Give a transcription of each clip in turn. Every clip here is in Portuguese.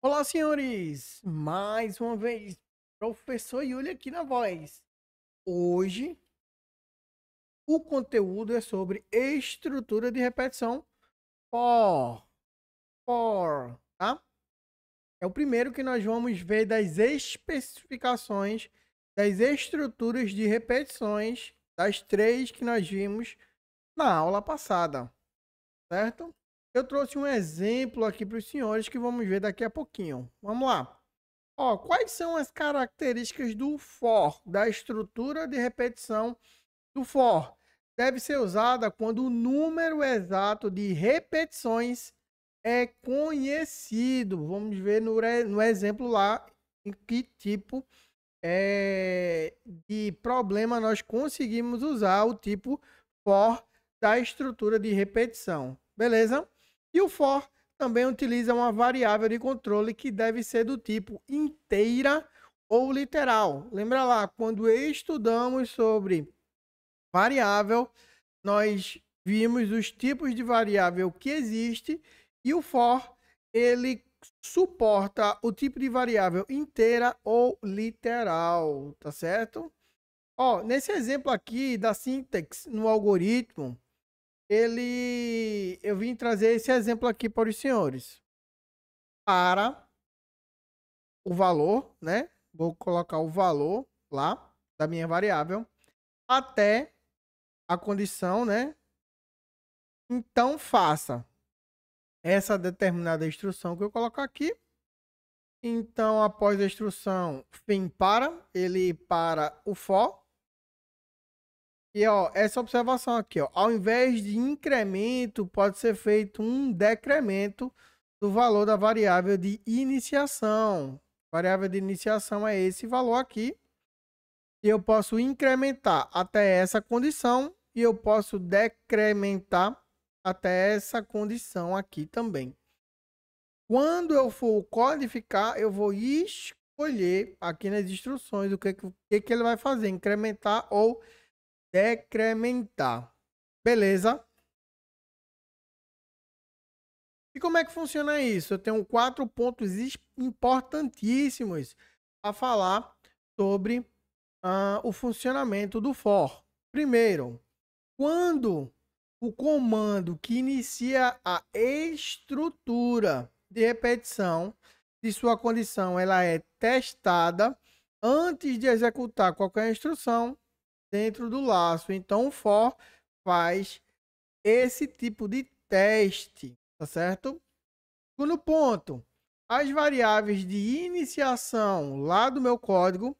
Olá, senhores! Mais uma vez, professor Yuri aqui na voz. Hoje, o conteúdo é sobre estrutura de repetição for, tá? É o primeiro que nós vamos ver das especificações das estruturas de repetições das três que nós vimos na aula passada, certo? Eu trouxe um exemplo aqui para os senhores que vamos ver daqui a pouquinho. Vamos lá. Ó, quais são as características do for, da estrutura de repetição do for? Deve ser usada quando o número exato de repetições é conhecido. Vamos ver no exemplo lá em que tipo de problema nós conseguimos usar o tipo for da estrutura de repetição. Beleza? E o for também utiliza uma variável de controle que deve ser do tipo inteira ou literal. Lembra lá, quando estudamos sobre variável, nós vimos os tipos de variável que existe e o for, ele suporta o tipo de variável inteira ou literal, tá certo? Ó, nesse exemplo aqui da sintaxe no algoritmo, eu vim trazer esse exemplo aqui para os senhores. Para o valor, né? Vou colocar o valor lá da minha variável até a condição, né? Então faça essa determinada instrução que eu coloco aqui. Então, após a instrução fim para, ele para o for. E ó, essa observação aqui, ó, ao invés de incremento, pode ser feito um decremento do valor da variável de iniciação. Variável de iniciação é esse valor aqui. E eu posso incrementar até essa condição e eu posso decrementar até essa condição aqui também. Quando eu for codificar, eu vou escolher aqui nas instruções o que ele vai fazer, incrementar ou decrementar. Beleza? E como é que funciona isso? Eu tenho 4 pontos importantíssimos a falar sobre o funcionamento do for. Primeiro, quando o comando que inicia a estrutura de repetição de sua condição ela é testada antes de executar qualquer instrução dentro do laço. Então, o for faz esse tipo de teste, tá certo? Segundo ponto, as variáveis de iniciação lá do meu código,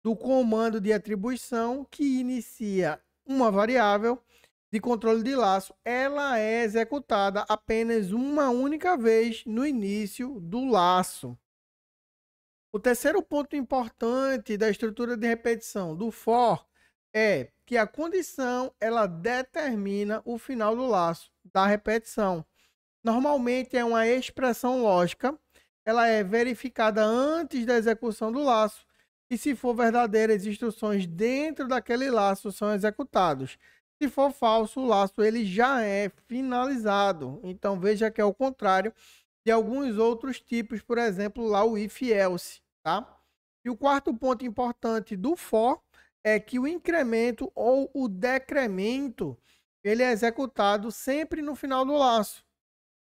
do comando de atribuição que inicia uma variável de controle de laço, ela é executada apenas uma única vez no início do laço. O terceiro ponto importante da estrutura de repetição do for é que a condição ela determina o final do laço da repetição. Normalmente é uma expressão lógica, ela é verificada antes da execução do laço e se for verdadeira, as instruções dentro daquele laço são executadas. Se for falso, o laço ele já é finalizado. Então veja que é o contrário de alguns outros tipos, por exemplo, lá o if else, tá? E o quarto ponto importante do for é que o incremento ou o decremento ele é executado sempre no final do laço,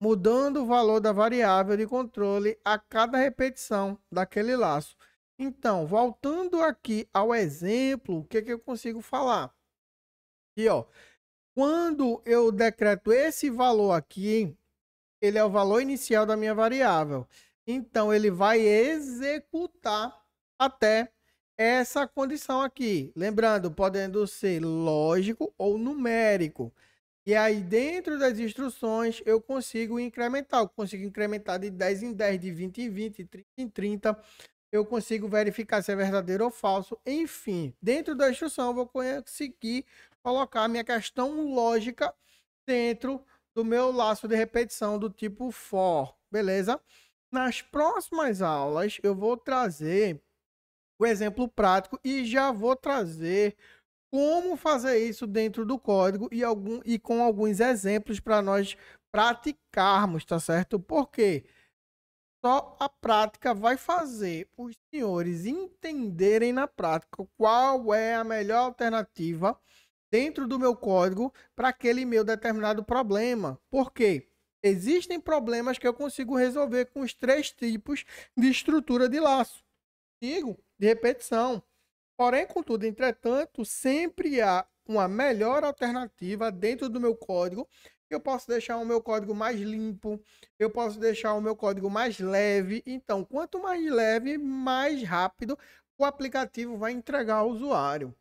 mudando o valor da variável de controle a cada repetição daquele laço. Então, voltando aqui ao exemplo, o que eu consigo falar? Aqui, ó, quando eu decreto esse valor aqui, ele é o valor inicial da minha variável. Então, ele vai executar até essa condição aqui. Lembrando, podendo ser lógico ou numérico. E aí, dentro das instruções, eu consigo incrementar. Eu consigo incrementar de 10 em 10, de 20 em 20, 30 em 30. Eu consigo verificar se é verdadeiro ou falso. Enfim, dentro da instrução, eu vou conseguir colocar a minha questão lógica dentro do meu laço de repetição do tipo for. Beleza? Nas próximas aulas, eu vou trazer o exemplo prático e já vou trazer como fazer isso dentro do código e com alguns exemplos para nós praticarmos, tá certo? Por quê? Só a prática vai fazer os senhores entenderem na prática qual é a melhor alternativa dentro do meu código para aquele meu determinado problema. Por quê? Existem problemas que eu consigo resolver com os 3 tipos de estrutura de laço. Digo, de repetição. Porém, contudo, entretanto, sempre há uma melhor alternativa dentro do meu código. Eu posso deixar o meu código mais limpo, eu posso deixar o meu código mais leve. Então, quanto mais leve, mais rápido o aplicativo vai entregar ao usuário.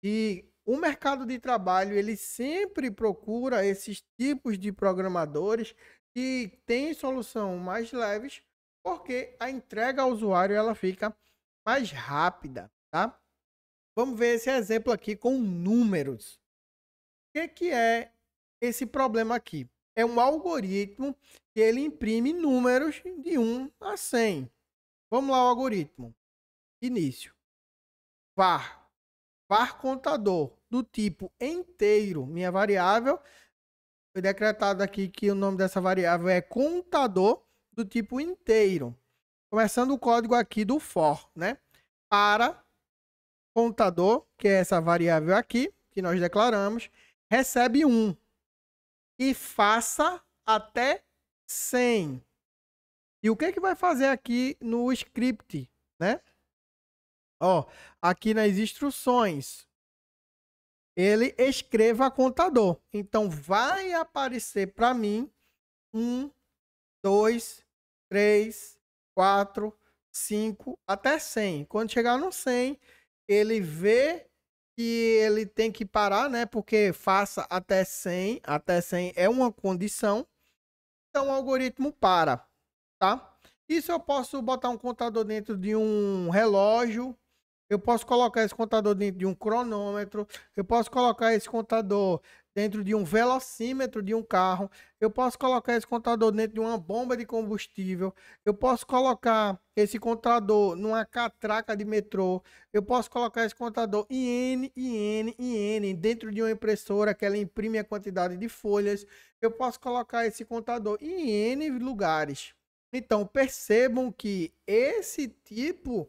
E o mercado de trabalho, ele sempre procura esses tipos de programadores que têm solução mais leves, porque a entrega ao usuário ela fica mais rápida, tá? Vamos ver esse exemplo aqui com números. O que é esse problema aqui? É um algoritmo que ele imprime números de 1 a 100. Vamos lá, o algoritmo. Início. var contador do tipo inteiro. Minha variável, foi decretado aqui que o nome dessa variável é contador do tipo inteiro. Começando o código aqui do for, né? Para contador, que é essa variável aqui, que nós declaramos, recebe 1 e faça até 100. E o que vai fazer aqui no script, né? Ó, aqui nas instruções, ele escreva contador. Então, vai aparecer para mim 1, 2, 3, 4, 5, até 100. Quando chegar no 100, ele vê que ele tem que parar, né? Porque faça até 100 é uma condição. Então, o algoritmo para, tá? Isso eu posso botar um contador dentro de um relógio. Eu posso colocar esse contador dentro de um cronômetro. Eu posso colocar esse contador dentro de um velocímetro de um carro. Eu posso colocar esse contador dentro de uma bomba de combustível. Eu posso colocar esse contador numa catraca de metrô. Eu posso colocar esse contador em N dentro de uma impressora que ela imprime a quantidade de folhas. Eu posso colocar esse contador em N lugares. Então, percebam que esse tipo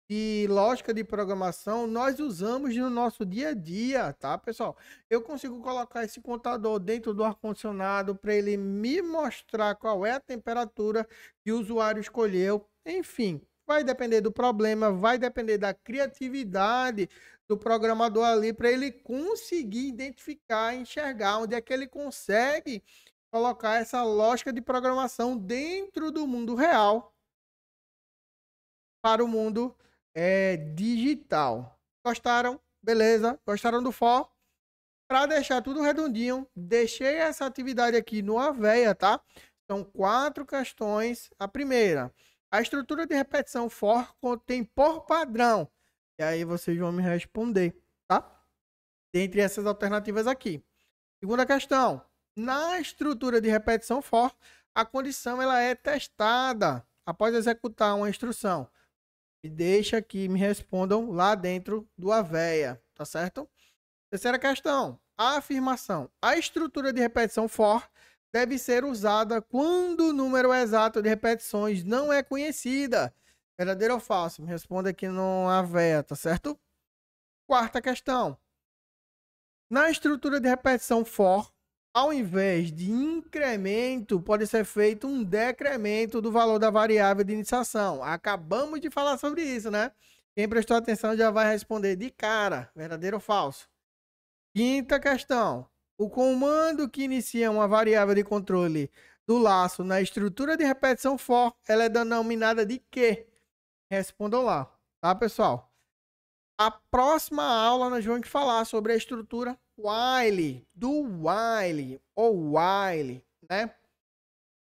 de lógica de programação nós usamos no nosso dia a dia, tá, pessoal? Eu consigo colocar esse contador dentro do ar-condicionado para ele me mostrar qual é a temperatura que o usuário escolheu. Enfim, vai depender do problema, vai depender da criatividade do programador ali para ele conseguir identificar, enxergar onde é que ele consegue colocar essa lógica de programação dentro do mundo real para o mundo digital. Gostaram? Beleza? Gostaram do for? Para deixar tudo redondinho, deixei essa atividade aqui no Aveia, tá? São 4 questões. A primeira, a estrutura de repetição for contém por padrão. E aí vocês vão me responder, tá? Dentre essas alternativas aqui. Segunda questão, na estrutura de repetição for, a condição ela é testada após executar uma instrução. Me deixa que me respondam lá dentro do Aveia, tá certo? Terceira questão, a afirmação. A estrutura de repetição for deve ser usada quando o número exato de repetições não é conhecida. Verdadeiro ou falso? Me responda aqui no Aveia, tá certo? Quarta questão. Na estrutura de repetição for, ao invés de incremento, pode ser feito um decremento do valor da variável de iniciação. Acabamos de falar sobre isso, né? Quem prestou atenção já vai responder de cara, verdadeiro ou falso. Quinta questão. O comando que inicia uma variável de controle do laço na estrutura de repetição for, ela é denominada de quê? Respondam lá, tá, pessoal? A próxima aula nós vamos falar sobre a estrutura while, do while ou while, né?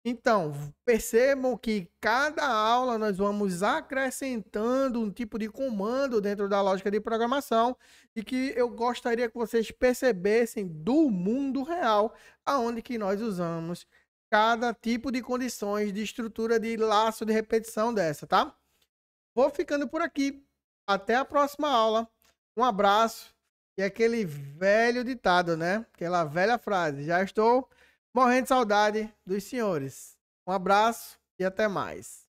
Então, percebam que cada aula nós vamos acrescentando um tipo de comando dentro da lógica de programação e que eu gostaria que vocês percebessem do mundo real, aonde que nós usamos cada tipo de condições de estrutura de laço de repetição dessa, tá? Vou ficando por aqui. Até a próxima aula. Um abraço. E aquele velho ditado, né? Aquela velha frase. Já estou morrendo de saudade dos senhores. Um abraço e até mais.